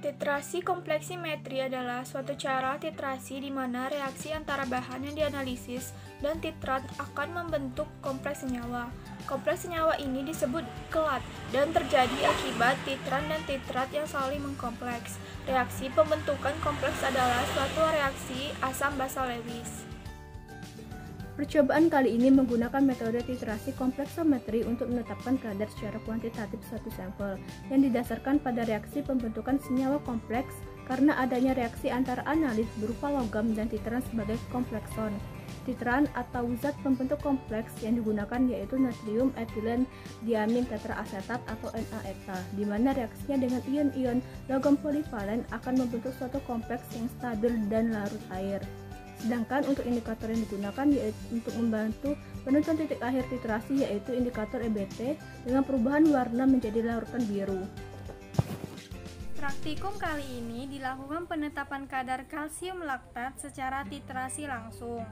Titrasi kompleksimetri adalah suatu cara titrasi di mana reaksi antara bahan yang dianalisis dan titrat akan membentuk kompleks senyawa. Kompleks senyawa ini disebut kelat dan terjadi akibat titran dan titrat yang saling mengkompleks. Reaksi pembentukan kompleks adalah suatu reaksi asam basa Lewis. Percobaan kali ini menggunakan metode titrasi kompleksometri untuk menetapkan kadar secara kuantitatif suatu sampel yang didasarkan pada reaksi pembentukan senyawa kompleks karena adanya reaksi antara analit berupa logam dan titran sebagai komplekson. Titran atau zat pembentuk kompleks yang digunakan yaitu natrium etilen diamin tetraasetat atau NaETA, di mana reaksinya dengan ion-ion logam polivalen akan membentuk suatu kompleks yang stabil dan larut air. Sedangkan untuk indikator yang digunakan yaitu untuk membantu penentuan titik akhir titrasi yaitu indikator EBT dengan perubahan warna menjadi larutan biru. Praktikum kali ini dilakukan penetapan kadar kalsium laktat secara titrasi langsung.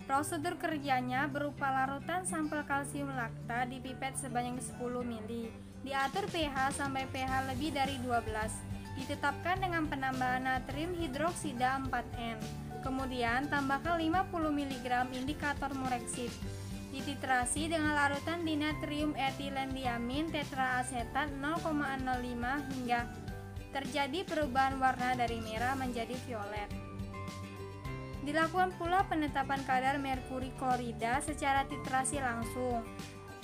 Prosedur kerjanya berupa larutan sampel kalsium laktat di pipet sebanyak 10 ml. Diatur pH sampai pH lebih dari 12. Ditetapkan dengan penambahan natrium hidroksida 4N. Kemudian tambahkan 50 mg indikator mureksid. Dititrasi dengan larutan dinatrium etilen diamin tetraasetat 0,05 hingga terjadi perubahan warna dari merah menjadi violet. Dilakukan pula penetapan kadar merkuri klorida secara titrasi langsung.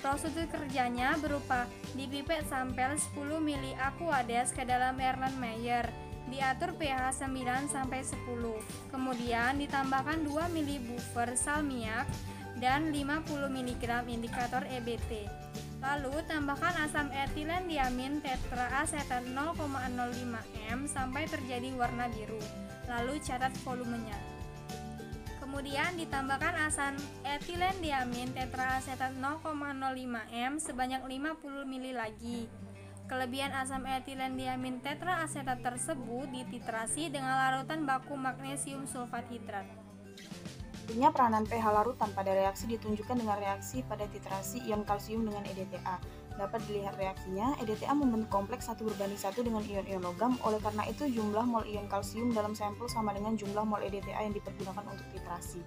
Prosedur kerjanya berupa dipipet sampel 10 ml Aquades ke dalam Erlenmeyer. Diatur pH 9 sampai 10. Kemudian ditambahkan 2 ml buffer salmiak dan 50 mg indikator EBT. Lalu tambahkan asam etilen diamin tetraasetat 0,05 m sampai terjadi warna biru. Lalu catat volumenya. Kemudian ditambahkan asam etilen diamin tetraasetat 0,05 m sebanyak 50 ml lagi. Kelebihan asam etilen diamin tetraasetat tersebut dititrasi dengan larutan baku magnesium sulfat hidrat. Pentingnya peranan pH larutan pada reaksi ditunjukkan dengan reaksi pada titrasi ion kalsium dengan EDTA. Dapat dilihat reaksinya, EDTA membentuk kompleks 1 berbanding 1 dengan ion-ion logam, oleh karena itu jumlah mol ion kalsium dalam sampel sama dengan jumlah mol EDTA yang dipergunakan untuk titrasi.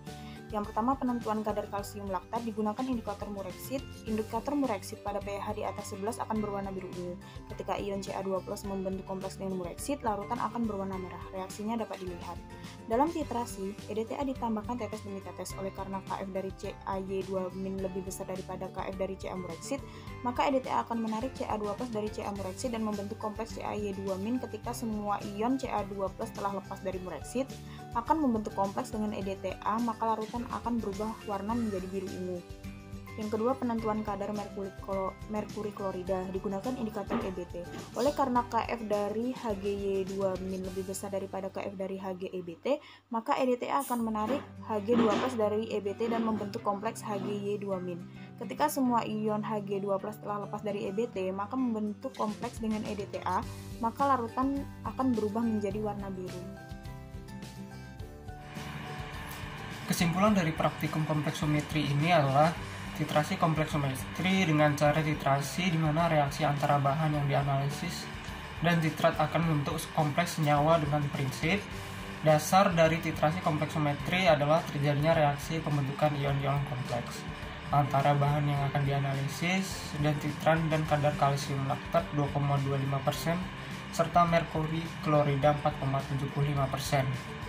Yang pertama, penentuan kadar kalsium laktat digunakan indikator mureksid. Indikator mureksid pada pH di atas 11 akan berwarna biru ungu. Ketika ion Ca2+ membentuk kompleks dengan mureksid, larutan akan berwarna merah. Reaksinya dapat dilihat. Dalam titrasi, EDTA ditambahkan tetes demi tetes. Oleh karena Kf dari Ca2- lebih besar daripada Kf dari Ca mureksid, maka EDTA akan menarik Ca2+ dari Ca mureksid dan membentuk kompleks Ca2-. Ketika semua ion Ca2+ telah lepas dari mureksid, akan membentuk kompleks dengan EDTA, maka larutan akan berubah warna menjadi biru ungu. Yang kedua, penentuan kadar merkuri klorida digunakan indikator EBT. Oleh karena Kf dari Hgy2- lebih besar daripada Kf dari Hg-EBT, maka EDTA akan menarik Hg2+ dari EBT dan membentuk kompleks Hgy2-. Ketika semua ion Hg2+ telah lepas dari EBT, maka membentuk kompleks dengan EDTA, maka larutan akan berubah menjadi warna biru. Kesimpulan dari praktikum kompleksometri ini adalah titrasi kompleksometri dengan cara titrasi di mana reaksi antara bahan yang dianalisis dan titrat akan membentuk kompleks senyawa dengan prinsip dasar dari titrasi kompleksometri adalah terjadinya reaksi pembentukan ion-ion kompleks antara bahan yang akan dianalisis dan titran dan kadar kalsium laktat 2,25% serta merkuri klorida 4,75%.